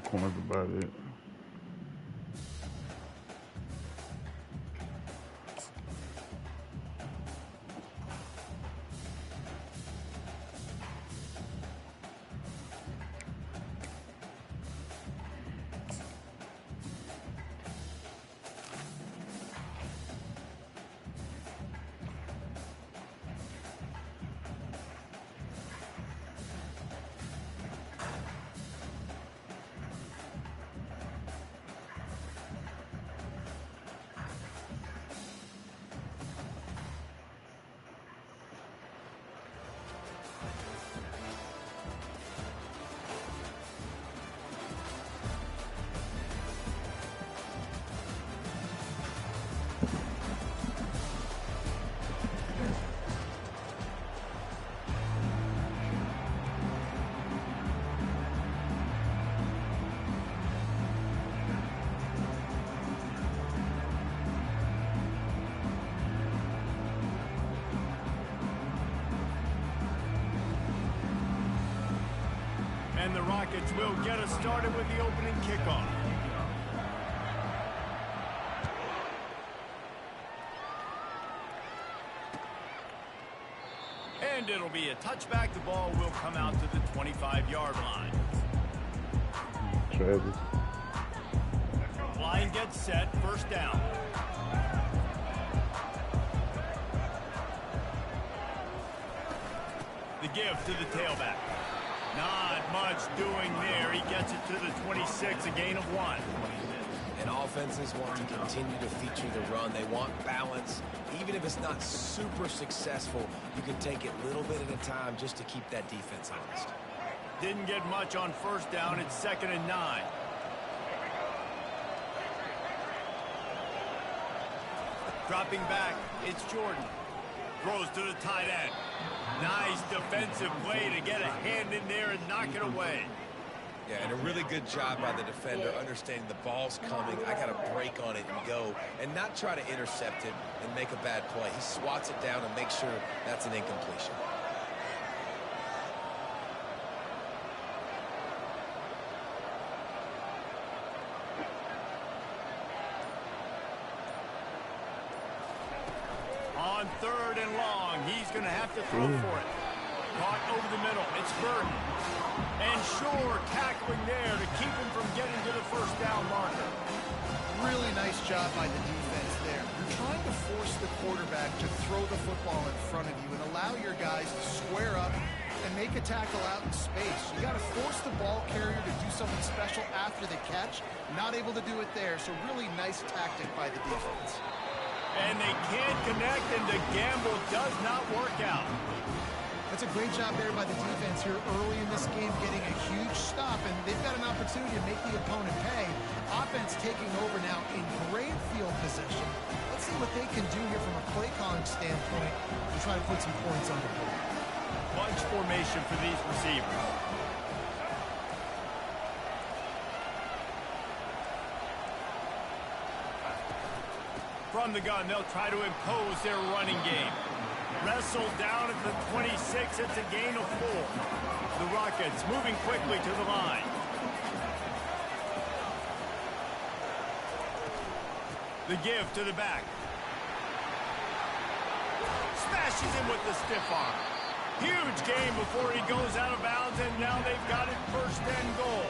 corner's about it. And the Rockets will get us started with the opening kickoff. And it'll be a touchback. The ball will come out to the 25-yard line. Travis. Line gets set, first down. The give to the tailback. Not much doing there. He gets it to the 26, a gain of 1. And offenses want to continue to feature the run. They want balance. Even if it's not super successful, you can take it little bit at a time just to keep that defense honest. Didn't get much on first down. It's 2nd and 9. Dropping back, it's Jordan. Throws to the tight end. Nice defensive play to get a hand in there and knock it away. Yeah, and a really good job by the defender understanding the ball's coming. I got to break on it and go and not try to intercept it and make a bad play. He swats it down and makes sure that's an incompletion. On 3rd and long, he's going to have to throw for it. Caught over the middle. It's Burton. And Shore tackling there to keep him from getting to the first down marker. Really nice job by the defense there. You're trying to force the quarterback to throw the football in front of you and allow your guys to square up and make a tackle out in space. You got to force the ball carrier to do something special after the catch. Not able to do it there, so really nice tactic by the defense. And they can't connect, and the gamble does not work out. That's a great job there by the defense here early in this game, getting a huge stop, and they've got an opportunity to make the opponent pay. Offense taking over now in great field position. Let's see what they can do here from a play calling standpoint to try to put some points on the board. Bunch formation for these receivers. From the gun, they'll try to impose their running game. Wrestled down at the 26. It's a gain of 4. The Rockets moving quickly to the line. The give to the back. Smashes him with the stiff arm. Huge gain before he goes out of bounds, and now they've got it 1st and goal.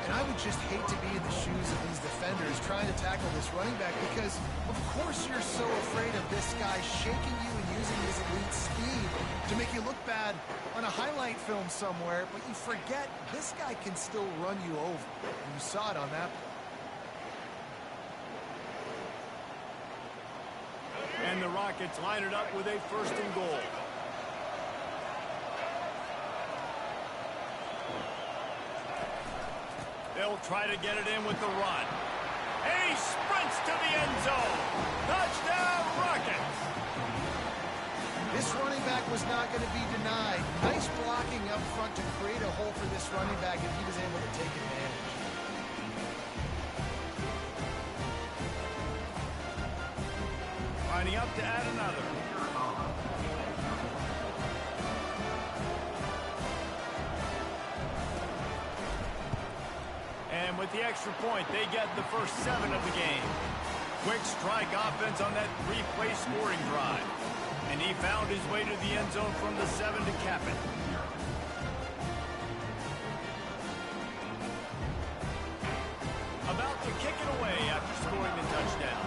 And I would just hate to be in the shoes of these defenders trying to tackle this running back because, of course, you're so afraid of this guy shaking you and using his elite speed to make you look bad on a highlight film somewhere, but you forget this guy can still run you over. And you saw it on that play. And the Rockets line it up with a 1st and goal. They'll try to get it in with the run. And he sprints to the end zone. Touchdown, Rockets! This running back was not going to be denied. Nice blocking up front to create a hole for this running back, and he was able to take advantage. Lining up to add another. And with the extra point, they get the first 7 of the game. Quick strike offense on that 3-play scoring drive. And he found his way to the end zone from the 7 to cap it. About to kick it away after scoring the touchdown.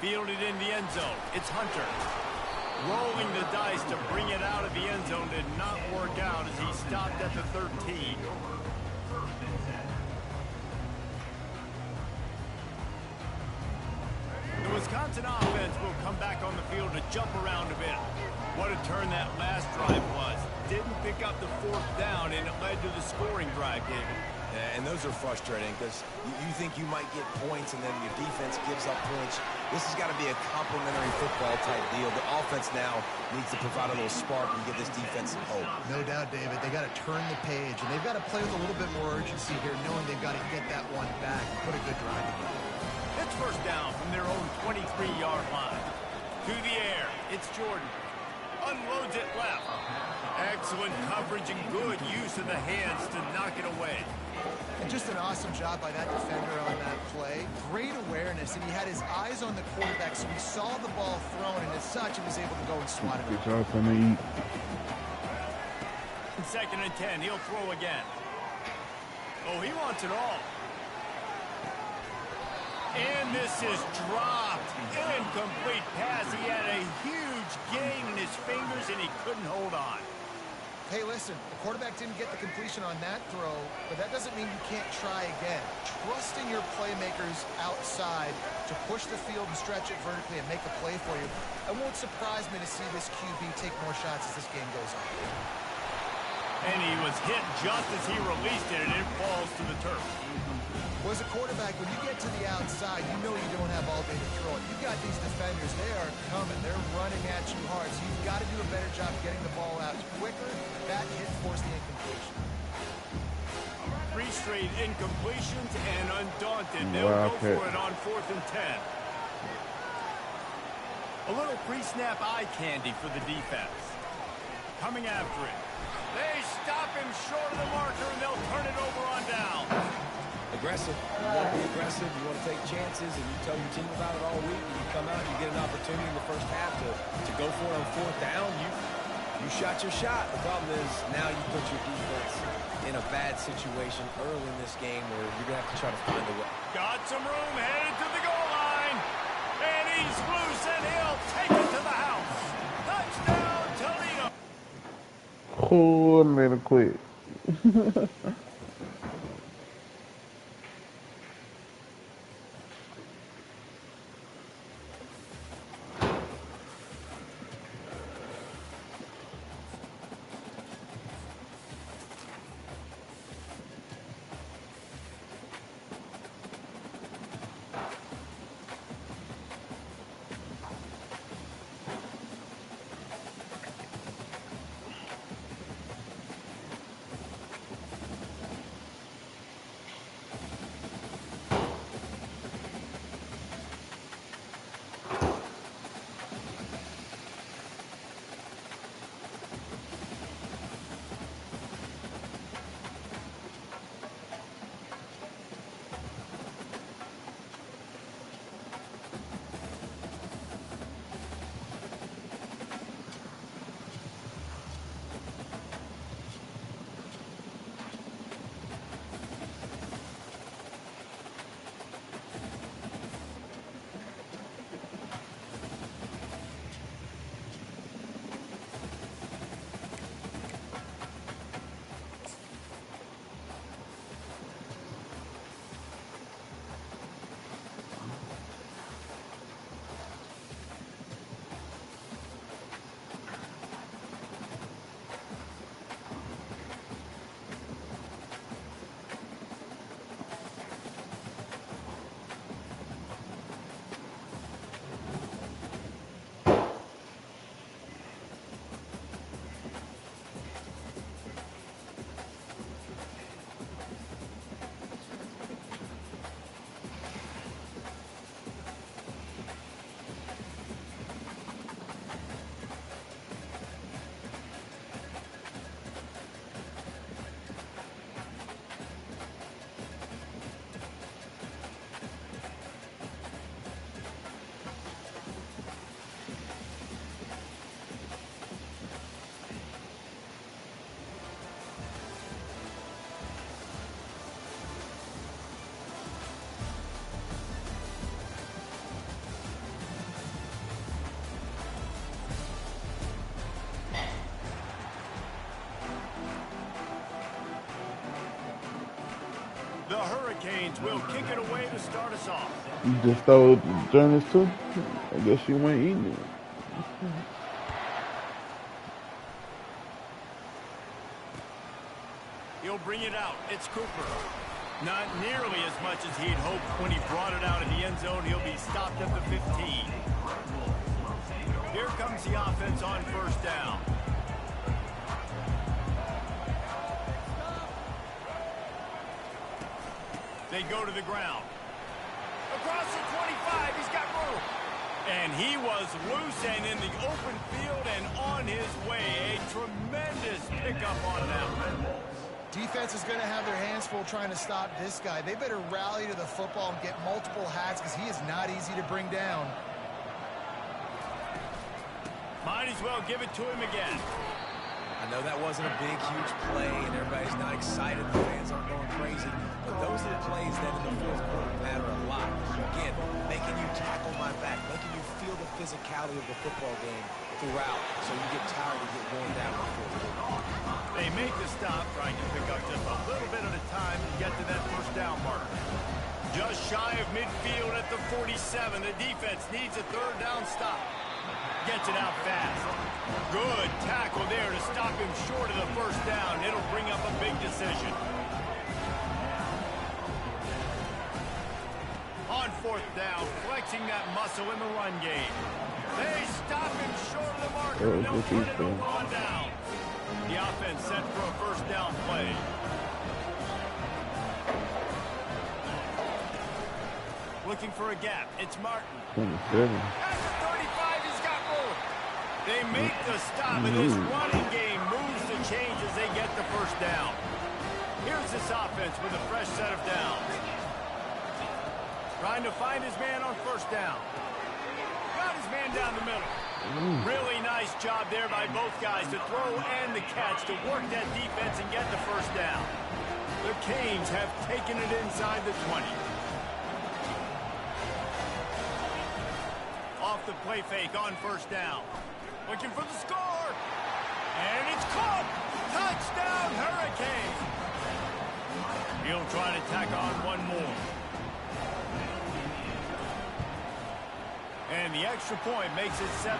Fielded in the end zone. It's Hunter. Rolling the dice to bring it out of the end zone did not work out as he stopped at the 13. The Wisconsin offense will come back on the field to jump around a bit. What a turn that last drive was. Didn't pick up the 4th down, and it led to the scoring drive, David. Yeah, and those are frustrating because you think you might get points and then your defense gives up points. This has got to be a complementary football type deal. The offense now needs to provide a little spark and give this defense some hope. No doubt, David. They got to turn the page, and they've got to play with a little bit more urgency here, knowing they've got to get that one back and put a good drive together. It's first down from their own 23-yard line. To the air, it's Jordan. Unloads it left. Excellent coverage and good use of the hands to knock it away. And just an awesome job by that defender on that play. Great awareness, and he had his eyes on the quarterback, so he saw the ball thrown, and as such, he was able to go and swat it. Good job, Sammy. 2nd and 10, he'll throw again. Oh, he wants it all. And this is dropped. Incomplete pass. He had a huge gain in his fingers, and he couldn't hold on. Hey, listen, the quarterback didn't get the completion on that throw, but that doesn't mean you can't try again. Trusting your playmakers outside to push the field and stretch it vertically and make a play for you. It won't surprise me to see this QB take more shots as this game goes on. And he was hit just as he released it, and it falls to the turf. Well, as a quarterback, when you get to the outside, you know you don't have all day to throw it. You've got these defenders. They are coming. They're running at you hard. So you've got to do a better job getting the ball out quicker. That hit forced the incompletion. 3 straight incompletions, and undaunted, they'll go for it on 4th and 10. A little pre-snap eye candy for the defense. Coming after it. They stop him short of the marker, and they'll turn it over on down. Aggressive. You want to be aggressive. You want to take chances, and you tell your team about it all week. And you come out and you get an opportunity in the first half to go for it on 4th down. You shot your shot. The problem is now you put your defense in a bad situation early in this game where you're going to have to try to find a way. Got some room, headed to the goal line. And he's loose, and he'll take it to the house. Touchdown, Toledo. Oh, I made him quit. Hurricanes will kick it away to start us off. You just stole Journeys too? I guess you weren't eating it. He'll bring it out. It's Cooper. Not nearly as much as he'd hoped when he brought it out of the end zone. He'll be stopped at the 15. Here comes the offense on first down. They go to the ground. Across the 25, he's got room. And he was loose and in the open field and on his way. A tremendous pickup on them. Defense is going to have their hands full trying to stop this guy. They better rally to the football and get multiple hats because he is not easy to bring down. Might as well give it to him again. I know that wasn't a big, huge play, and everybody's not excited. The fans aren't going crazy. But those are the plays that in the fourth quarter matter a lot. Again, making you tackle my back, making you feel the physicality of the football game throughout, so you get tired of getting worn down in the fourth quarter. They make the stop, trying to pick up just a little bit at a time to get to that first down mark. Just shy of midfield at the 47. The defense needs a third down stop. Gets it out fast. Good tackle there to stop him short of the first down. It'll bring up a big decision. On fourth down, flexing that muscle in the run game. They stop him short of the marker. They'll turn it over on down. The offense set for a first down play. Looking for a gap. It's Martin. At the 35, he's got room. They make the stop, and this running game moves the change as they get the first down. Here's this offense with a fresh set of downs. Trying to find his man on first down. Got his man down the middle. Really nice job there by both guys to throw and the catch to work that defense and get the first down. The Canes have taken it inside the 20. Off the play fake on first down. Looking for the score. And it's caught. Touchdown, Hurricane. He'll try to tack on one more. And the extra point makes it 7-0.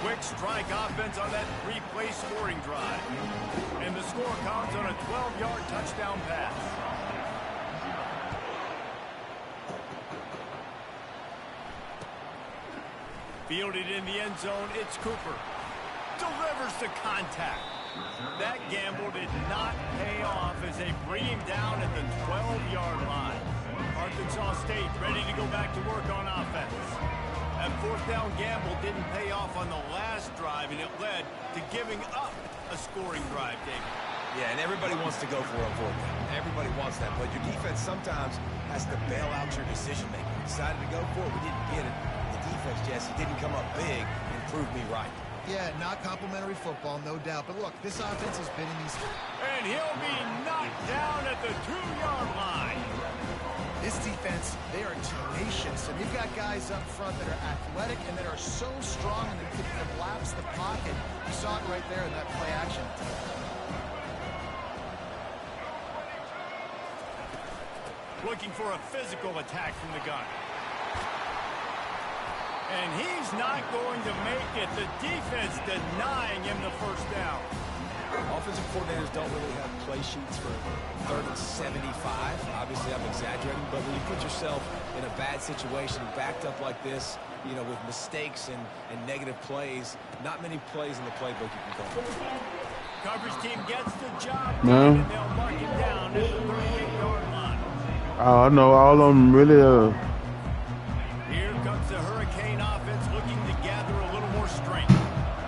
Quick strike offense on that three-play scoring drive. And the score comes on a 12-yard touchdown pass. Fielded in the end zone, it's Cooper. Delivers the contact. That gamble did not pay off as they bring him down at the 12-yard line. Arkansas State ready to go back to work on offense. That fourth down gamble didn't pay off on the last drive, and it led to giving up a scoring drive, David. Yeah, and everybody wants to go for a fourth down. Everybody wants that, but your defense sometimes has to bail out your decision-making. We decided to go for it. We didn't get it. The defense, Jesse, didn't come up big and prove me right. Yeah, not complimentary football, no doubt. But look, this offense has been in these... And he'll be knocked down at the 2-yard line. This defense, they are tenacious, and they've got guys up front that are athletic and that are so strong and that can collapse the pocket. You saw it right there in that play action. Looking for a physical attack from the gun. And he's not going to make it. The defense denying him the first down. Offensive coordinators don't really have play sheets for 3rd and 75. Obviously, I'm exaggerating, but when you put yourself in a bad situation, backed up like this, you know, with mistakes and negative plays, not many plays in the playbook you can go for. Coverage team gets the job done, and they'll mark him down at the 38-yard line. I know all of them really Here comes the Hurricane offense looking to gather a little more strength.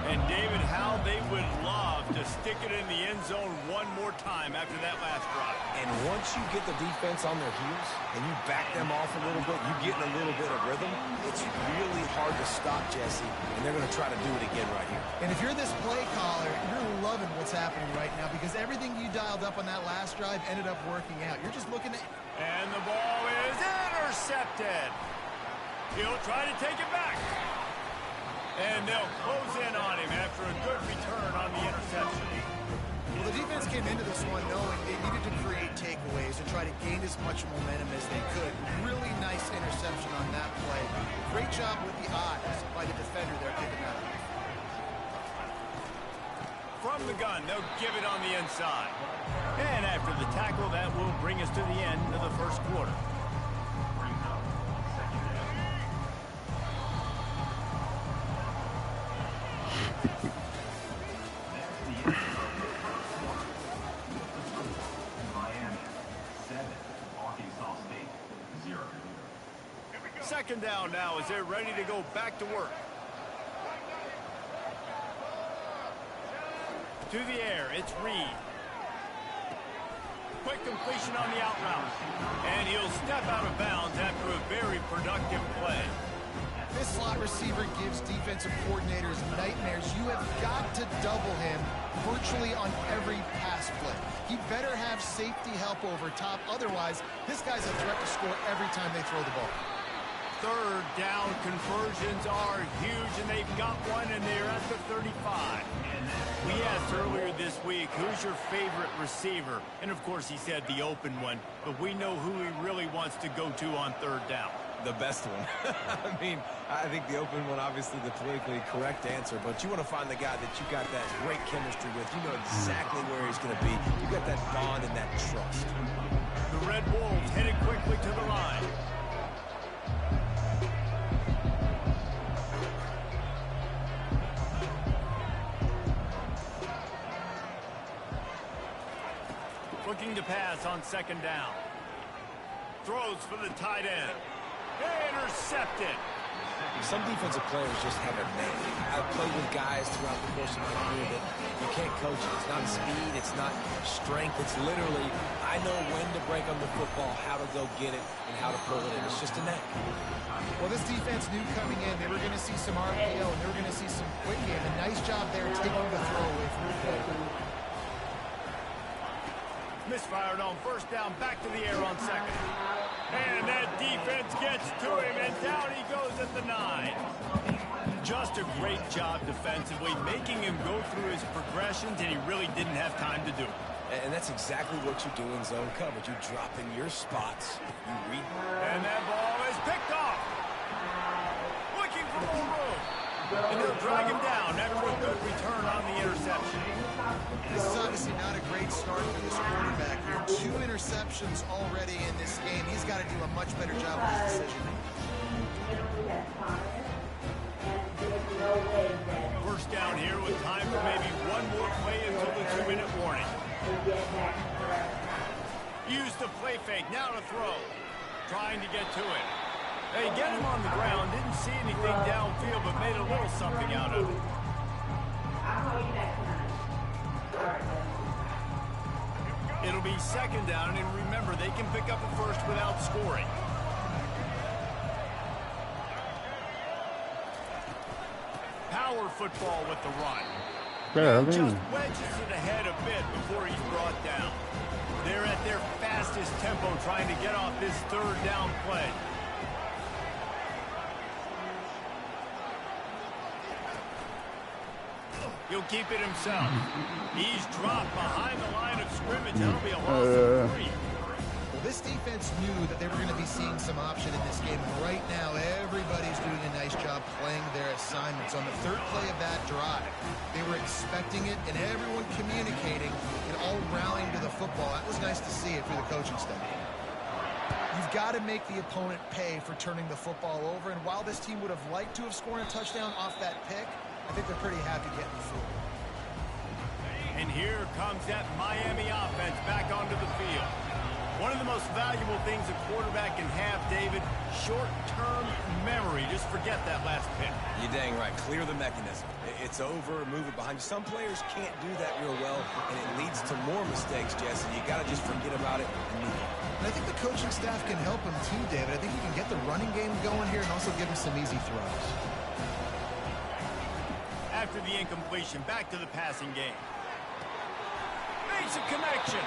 And David, how they would love to stick it in the end zone one more time after that last drive. And once you get the defense on their heels and you back them off a little bit, you get in a little bit of rhythm, it's really hard to stop, Jesse, and they're going to try to do it again right here. And if you're this play caller, you're loving what's happening right now because everything you dialed up on that last drive ended up working out. You're just looking at... And the ball is intercepted. He'll try to take it back. And they'll close in on him after a good return on the interception. Well, the defense came into this one knowing they needed to create takeaways and try to gain as much momentum as they could. Really nice interception on that play. Great job with the eyes by the defender there picking that up. From the gun, they'll give it on the inside. And after the tackle, that will bring us to the end of the first quarter. Second down now as they're ready to go back to work. To the air, it's Reed. Quick completion on the out route. And he'll step out of bounds after a very productive play. This slot receiver gives defensive coordinators nightmares. You have got to double him virtually on every pass play. He better have safety help over top. Otherwise, this guy's a threat to score every time they throw the ball. Third down conversions are huge, and they've got one, and they're at the 35. We asked earlier this week, who's your favorite receiver? And, of course, he said the open one, but we know who he really wants to go to on third down. The best one. I mean, I think the open one, obviously the politically correct answer, but you want to find the guy that you got that great chemistry with. You know exactly where he's going to be. You got that bond and that trust. The Red Wolves headed quickly to the line. Looking to pass on second down. Throws for the tight end. Intercepted. Some defensive players just have a name. I've played with guys throughout the course of my career that you can't coach it. It's not speed, it's not strength. It's literally, I know when to break on the football, how to go get it, and how to pull it in. It's just a knack. Well, this defense knew coming in they were going to see some RPO, and they were going to see some quick game. A nice job there taking the throw away from the play. Misfired on first down, back to the air on second. And that defense gets to him, and down he goes at the 9. Just a great job defensively, making him go through his progressions, and he really didn't have time to do it. And that's exactly what you do in zone coverage. You drop in your spots, you read. And that ball is picked off. Looking for more room. And they'll drag him down after a good return on the interception. This is obviously not a great start for this quarterback. 2 interceptions already in this game. He's got to do a much better job with his decision making. First down here with time for maybe one more play until the 2-minute warning. Use the play fake, now to throw. Trying to get to it. They get him on the ground, didn't see anything downfield, but made a little something out of it. It'll be second down, and remember, they can pick up a first without scoring. Power football with the run. Just wedges it ahead a bit before he's brought down. They're at their fastest tempo trying to get off this third down play. He'll keep it himself. He's dropped behind the line of scrimmage. That'll be a loss of 3. Well, this defense knew that they were going to be seeing some option in this game. Right now, everybody's doing a nice job playing their assignments. On the third play of that drive, they were expecting it, and everyone communicating and all rallying to the football. That was nice to see it through the coaching staff. You've got to make the opponent pay for turning the football over, and while this team would have liked to have scored a touchdown off that pick, I think they're pretty happy getting the field. And here comes that Miami offense back onto the field. One of the most valuable things a quarterback can have, David, short-term memory. Just forget that last pick. You're dang right. Clear the mechanism. It's over, move it behind you. Some players can't do that real well, and it leads to more mistakes, Jesse. You got to just forget about it and move on. And I think the coaching staff can help him too, David. I think you can get the running game going here and also give him some easy throws. After the incompletion, back to the passing game. Makes a connection.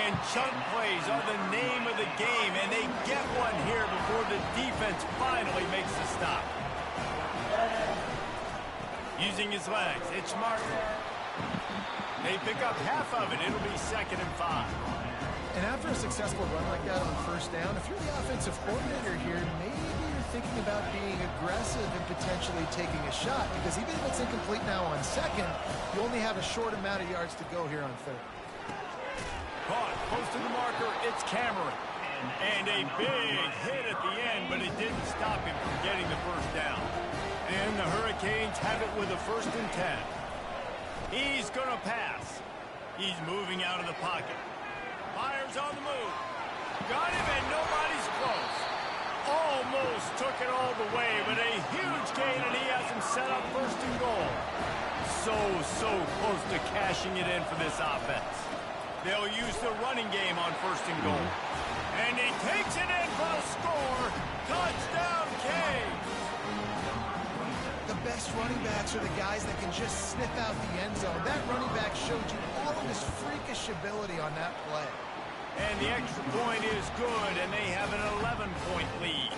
And chunk plays are the name of the game, and they get one here before the defense finally makes the stop. Using his legs, it's Martin. They pick up half of it. It'll be 2nd and 5. And after a successful run like that on first down, if you're the offensive coordinator here, maybe you're thinking about being aggressive and potentially taking a shot, because even if it's incomplete now on 2nd, you only have a short amount of yards to go here on 3rd. Caught close to the marker. It's Cameron. And a big hit at the end, but it didn't stop him from getting the first down. And the Hurricanes have it with a 1st and 10. He's going to pass. He's moving out of the pocket. Fires on the move. Got him, and nobody's close. Almost took it all the way, but a huge gain, and he has him set up 1st and goal. So close to cashing it in for this offense. They'll use the running game on 1st and goal. And he takes it in for the score. Touchdown, Canes. The best running backs are the guys that can just sniff out the end zone. That running back showed you all of his freakish ability on that play. And the extra point is good, and they have an 11-point lead.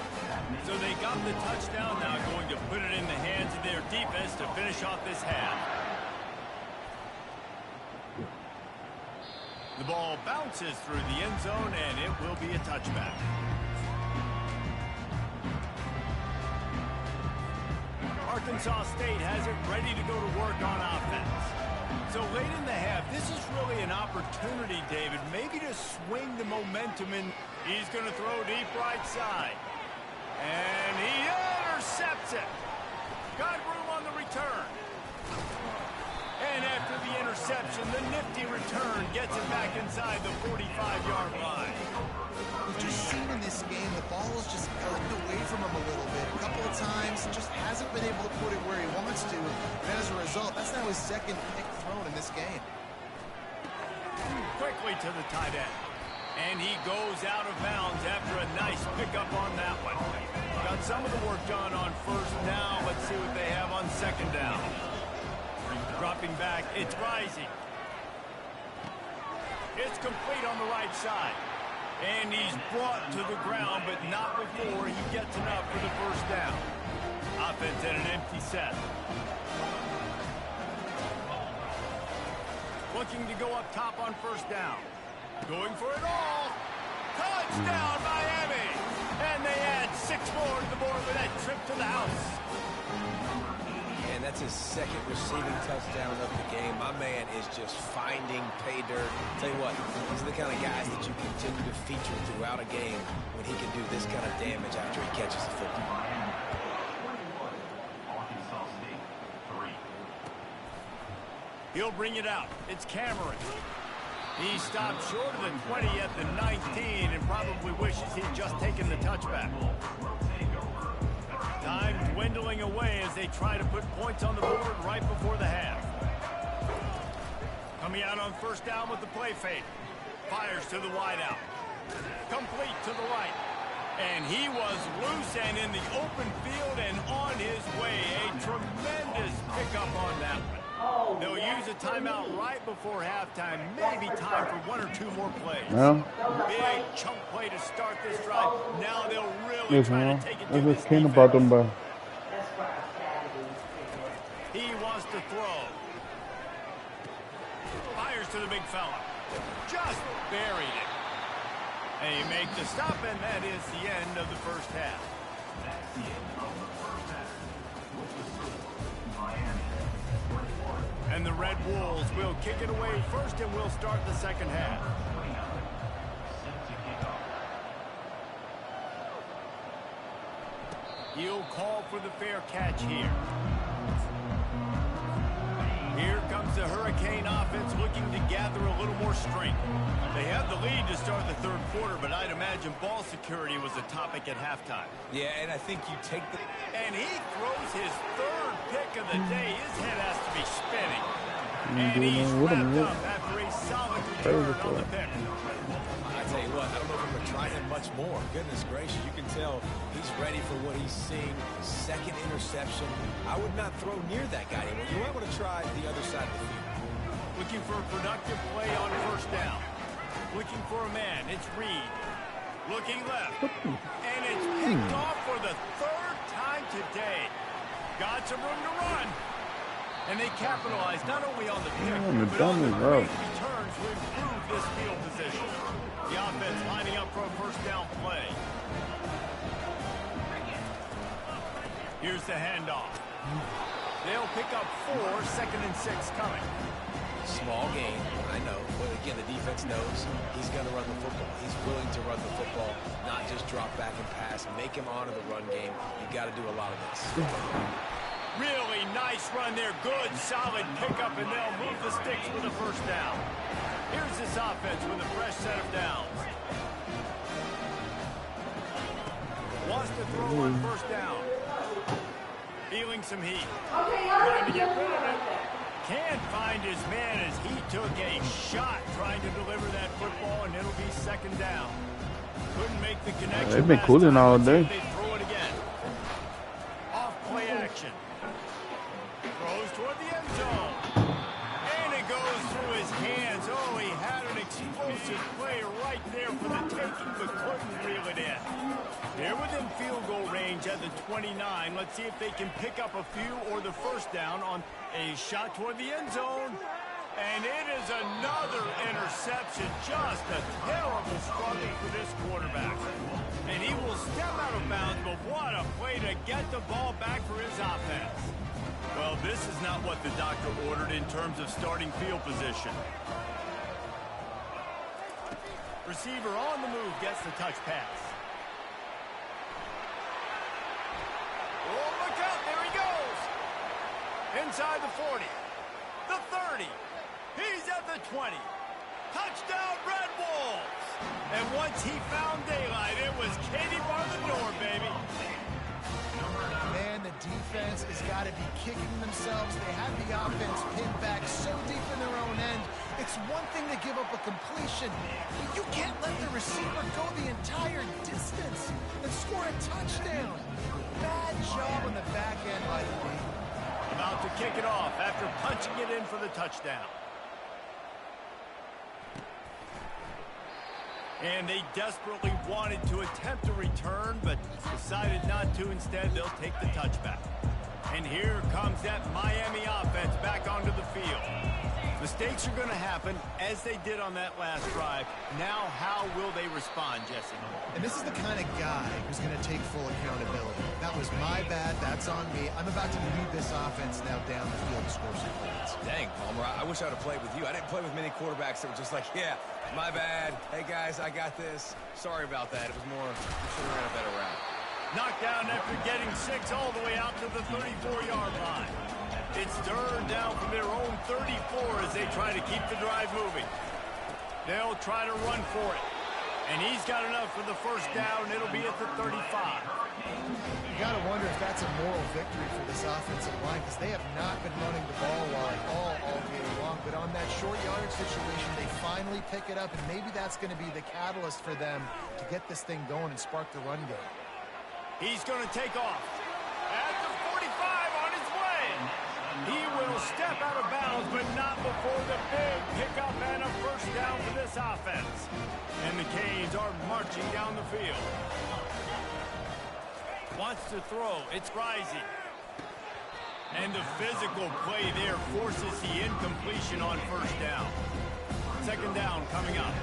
So they got the touchdown, now going to put it in the hands of their defense to finish off this half. The ball bounces through the end zone, and it will be a touchback. Arkansas State has it ready to go to work on offense. So late in the half, this is really an opportunity, David, maybe to swing the momentum, and he's going to throw deep right side. And he intercepts it. Got room on the return. And after the interception, the nifty return gets it back inside the 45-yard line. We've just seen in this game the ball has just gotten away from him a little bit. A couple of times, just hasn't been able to put it where he wants to. And as a result, that's now his 2nd pick thrown in this game. Quickly to the tight end. And he goes out of bounds after a nice pickup on that one. Got some of the work done on 1st down. Let's see what they have on 2nd down. Dropping back, it's Rising. It's complete on the right side. And he's brought to the ground, but not before he gets enough for the 1st down. Offense at an empty set. Looking to go up top on 1st down. Going for it all. Touchdown, Miami! And they add 6 more to the board with that trip to the house. And that's his 2nd receiving touchdown of the game. My man is just finding pay dirt. Tell you what, these are the kind of guys that you continue to feature throughout a game when he can do this kind of damage after he catches the football. He'll bring it out. It's Cameron. He stopped short of the 20 at the 19 and probably wishes he'd just taken the touchback. Time dwindling away as they try to put points on the board right before the half. Coming out on 1st down with the play fake. Fires to the wideout. Complete to the right. And he was loose and in the open field and on his way. A tremendous pickup on that one. They'll use a timeout right before halftime. Maybe time for 1 or 2 more plays. Well, Big chunk play to start this drive. Now they'll really try to take it to this this kind of defense. bottom bar. He wants to throw. Fires to the big fella. Just buried it. They make the stop, and that is the end of the 1st half. And the Red Wolves will kick it away first, and we'll start the 2nd half. He'll call for the fair catch here. Here comes the Hurricane offense looking to gather a little more strength. They have the lead to start the 3rd quarter, but I'd imagine ball security was a topic at halftime. Yeah, and I think you take the... And he throws his 3rd pick of the day. His head has to be spinning. And he's wrapped up after a solid return on the pick. I tell you what, I don't know if I'm going to try him much more. Goodness gracious, you can tell he's ready for what he's seeing. 2nd interception. I would not throw near that guy anymore. You might want to try the other side of the field. Looking for a productive play on 1st down. Looking for a man. It's Reed. Looking left. And it's picked off for the 3rd time today. Got some room to run. And they capitalize not only on the pick, the but on the dumb is great up. returns to improve this field position. The offense lining up for a first down play. Here's the handoff. They'll pick up 4, 2nd and 6 coming. Small gain, I know, but again, the defense knows he's going to run the football. He's willing to run the football, not just drop back and pass, make him honor the run game. You got to do a lot of this. Really nice run there. Good, solid pickup, and they'll move the sticks with a first down. Here's this offense with a fresh set of downs. Wants to throw on first down. Feeling some heat. Trying to get rid of it. Can't find his man as he took a shot trying to deliver that football, and it'll be 2nd down. Couldn't make the connection. They've been cooling all day. They throw it again. Off play action. Throws toward the end zone. And it goes through his hands. Oh, he had an explosive play right there for the taking, but couldn't reel it in. They're within field goal range at the 29. Let's see if they can pick up a few or the first down on a shot toward the end zone. And it is another interception. Just a terrible struggle for this quarterback. And he will step out of bounds, but what a play to get the ball back for his offense. Well, this is not what the doctor ordered in terms of starting field position. Receiver on the move gets the touch pass. Oh, look out, there he goes. Inside the 40, the 30, he's at the 20. Touchdown, Red Wolves. And once he found daylight, it was Katie bar the door, baby. Man, the defense has got to be kicking themselves. They have the offense pinned back so deep in their own end. It's one thing to give up a completion, but you can't let the receiver go the entire distance and score a touchdown. Bad job on the back end by the team. About to kick it off after punching it in for the touchdown. And they desperately wanted to attempt a return, but decided not to. Instead, they'll take the touchback. And here comes that Miami offense back onto the field. Mistakes are going to happen, as they did on that last drive. Now, how will they respond, Jesse? And this is the kind of guy who's going to take full accountability. That was my bad. That's on me. I'm about to lead this offense now down the field to score some points. Dang, Palmer, I wish I would have played with you. I didn't play with many quarterbacks that were just like, yeah, my bad. Hey, guys, I got this. Sorry about that. It was more, we should have ran a better route. Knocked down after getting 6 all the way out to the 34-yard line. It's 3rd down from their own 34 as they try to keep the drive moving. They'll try to run for it. And he's got enough for the first down. It'll be at the 35. You got to wonder if that's a moral victory for this offensive line, because they have not been running the ball well at all game long. But on that short yardage situation, they finally pick it up, and maybe that's going to be the catalyst for them to get this thing going and spark the run game. He's going to take off. At the 45 on his way. He will step out of bounds, but not before the big pickup and a first down for this offense. And the Canes are marching down the field. Wants to throw. It's rising. And the physical play there forces the incompletion on first down. 2nd down coming up.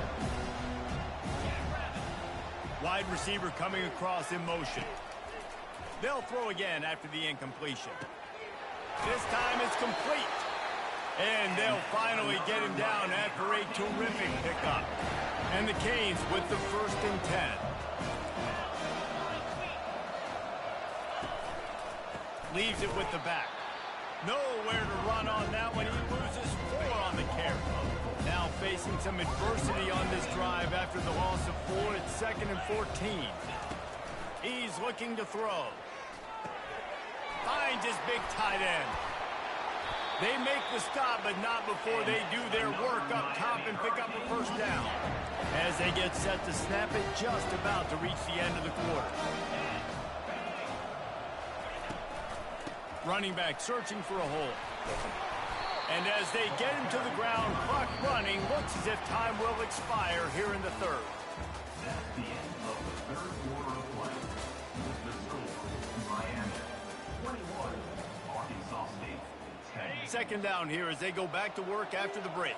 Wide receiver coming across in motion. They'll throw again after the incompletion. This time it's complete. And they'll finally get him down after a terrific pickup. And the Canes with the 1st and 10. Leaves it with the back. Nowhere to run on that one. He loses 4 on the carry. Now facing some adversity on this drive after the loss of 4. It's 2nd and 14. He's looking to throw. Finds his big tight end. They make the stop, but not before they do their work up top and pick up a first down. As they get set to snap it, just about to reach the end of the quarter. Running back searching for a hole. And as they get him to the ground, clock running, looks as if time will expire here in the 3rd. That's the end of the 3rd quarter of play. The score, Miami 21, Arkansas State 10. Second down here as they go back to work after the break.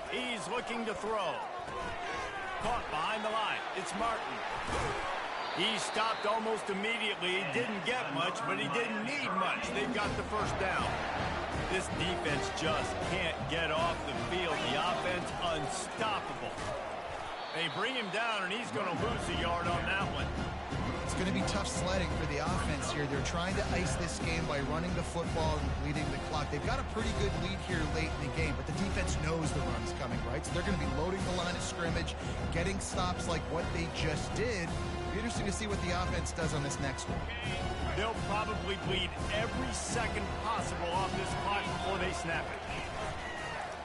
He's looking to throw. Caught behind the line. It's Martin. He stopped almost immediately. He didn't get much, but he didn't need much. They've got the first down. This defense just can't get off the field. The offense unstoppable. They bring him down, and he's going to lose a yard on that one. It's going to be tough sledding for the offense here. They're trying to ice this game by running the football and bleeding the clock. They've got a pretty good lead here late in the game, but the defense knows the run's coming, right? So they're going to be loading the line of scrimmage, getting stops like what they just did. It'll be interesting to see what the offense does on this next one. They'll probably bleed every second possible off this clock before they snap it.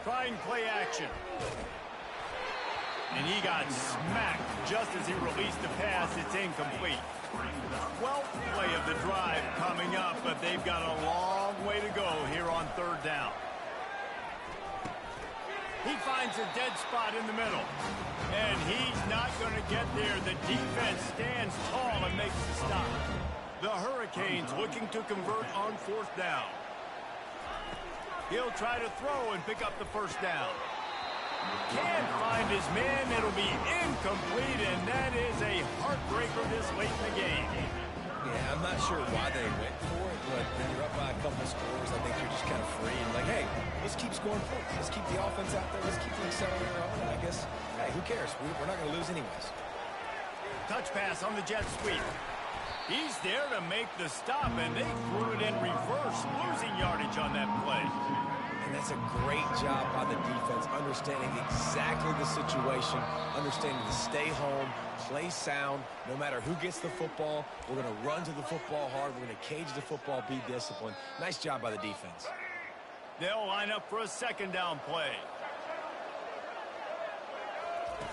Trying play action. And he got smacked just as he released the pass. It's incomplete. 12th play of the drive coming up, but they've got a long way to go here on third down. He finds a dead spot in the middle. And he's not going to get there. The defense stands tall and makes the stop. The Hurricanes looking to convert on fourth down. He'll try to throw and pick up the first down. Can't find his man. It'll be incomplete, and that is a heartbreaker this late in the game. Yeah, I'm not sure why they went for it, but when you're up by a couple scores, I think you're just kind of free and like, hey, let's keep scoring points. Let's keep the offense out there. Let's keep the accelerator on. And I guess, hey, who cares? We're not going to lose anyways. Touch pass on the jet sweep. He's there to make the stop, and they threw it in reverse, losing yardage on that play. And that's a great job by the defense, understanding exactly the situation, understanding to stay home, play sound. No matter who gets the football, we're going to run to the football hard. We're going to cage the football, be disciplined. Nice job by the defense. They'll line up for a second down play.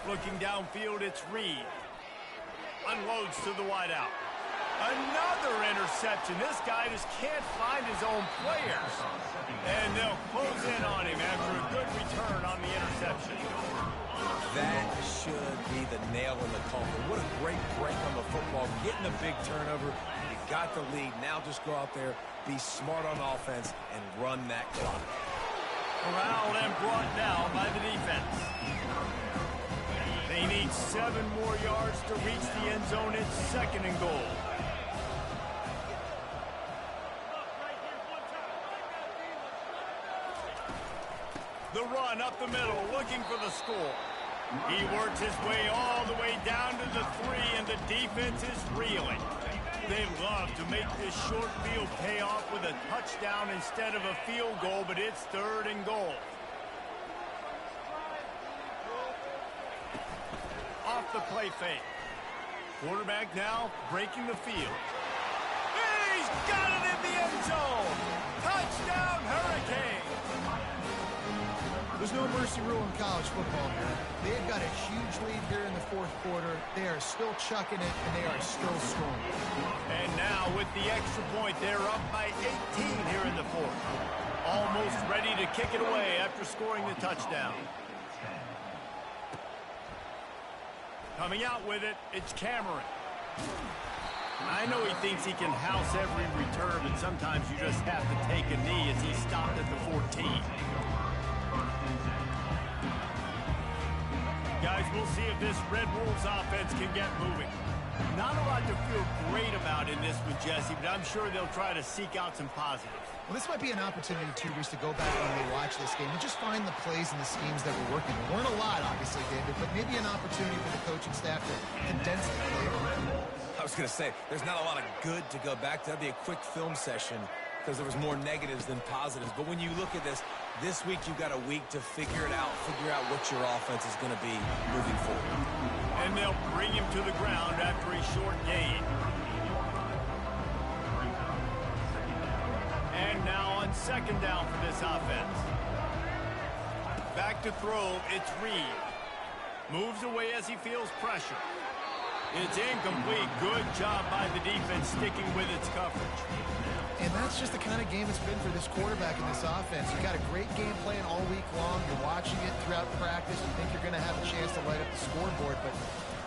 Looking downfield, it's Reed. Unloads to the wideout. Another interception. This guy just can't find his own players. And they'll close in on him after a good return on the interception. That should be the nail in the coffin. What a great break on the football. Getting a big turnover. You got the lead. Now just go out there, be smart on offense, and run that clock. Corralled and brought down by the defense. They need 7 more yards to reach the end zone. It's second and goal. The run up the middle, looking for the score. He works his way all the way down to the 3, and the defense is reeling. They love to make this short field pay off with a touchdown instead of a field goal, but it's third and goal. Off the play fake. Quarterback now breaking the field. He's got it in the end zone. Touchdown, Hurricane. There's no mercy rule in college football here. They've got a huge lead here in the fourth quarter. They are still chucking it, and they are still scoring. And now with the extra point, they're up by 18 here in the fourth. Almost ready to kick it away after scoring the touchdown. Coming out with it, it's Cameron. I know he thinks he can house every return, but sometimes you just have to take a knee as he stopped at the 14. Guys, we'll see if this Red Wolves offense can get moving. Not a lot to feel great about in this with Jesse, but I'm sure they'll try to seek out some positives. Well, this might be an opportunity, too, Reese, to go back when they watch this game and just find the plays and the schemes that were working. There weren't a lot, obviously, David, but maybe an opportunity for the coaching staff to condense the play. I was going to say, there's not a lot of good to go back to. That'd be a quick film session because there was more negatives than positives. But when you look at this week you've got a week to figure it out, figure out what your offense is going to be moving forward. And they'll bring him to the ground after a short gain. And now on second down for this offense. Back to throw, it's Reed. Moves away as he feels pressure. It's incomplete. Good job by the defense sticking with its coverage. And that's just the kind of game it's been for this quarterback in this offense. You've got a great game plan all week long. You're watching it throughout practice. You think you're going to have a chance to light up the scoreboard, but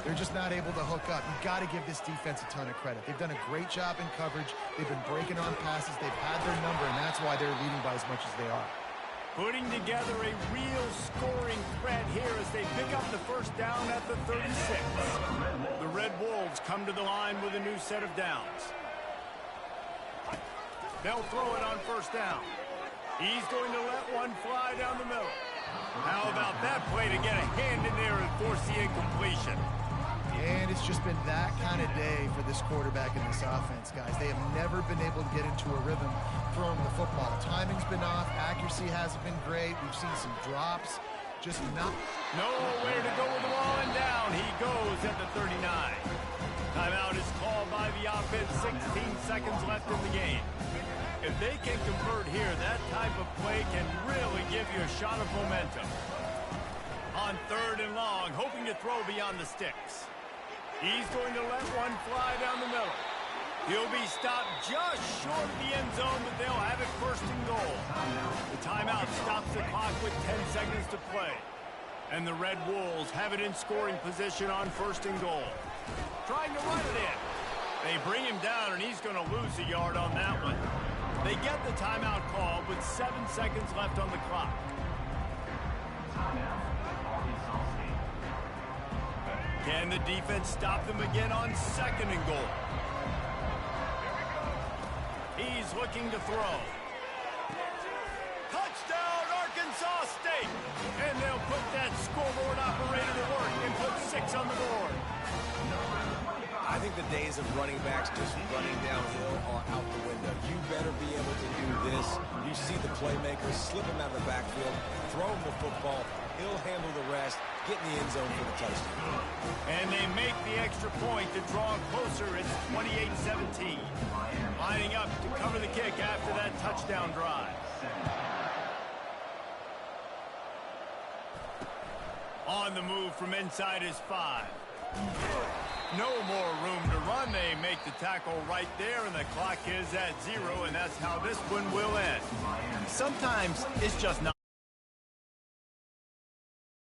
They're just not able to hook up. You've got to give this defense a ton of credit. They've done a great job in coverage. They've been breaking on passes. They've had their number, and that's why they're leading by as much as they are. Putting together a real scoring threat here as they pick up the first down at the 36. The Red Wolves come to the line with a new set of downs. They'll throw it on first down. He's going to let one fly down the middle. How about that play to get a hand in there and force the incompletion? And it's just been that kind of day for this quarterback in this offense, guys. They have never been able to get into a rhythm throwing the football. Timing's been off. Accuracy hasn't been great. We've seen some drops. Just not. Nowhere to go with the ball, and down he goes at the 39. Timeout is called by the offense. 16 seconds left in the game. If they can convert here, that type of play can really give you a shot of momentum. On 3rd and long, hoping to throw beyond the sticks. He's going to let one fly down the middle. He'll be stopped just short of the end zone, but they'll have it 1st and goal. The timeout stops the clock with 10 seconds to play. And the Red Wolves have it in scoring position on 1st and goal. Trying to run it in. They bring him down, and he's going to lose a yard on that one. They get the timeout called with 7 seconds left on the clock. Can the defense stop them again on 2nd and goal? He's looking to throw. Touchdown, Arkansas State! And they'll put that scoreboard operator to work and put 6 on the board. I think the days of running backs just running downhill are out the window. You better be able to do this. You see the playmakers slip him out of the backfield, throw him the football. He'll handle the rest, get in the end zone for the touchdown. And they make the extra point to draw closer. It's 28-17. Lining up to cover the kick after that touchdown drive. On the move from inside his 5. No more room to run. They make the tackle right there, and the clock is at 0, and that's how this one will end. Sometimes it's just not.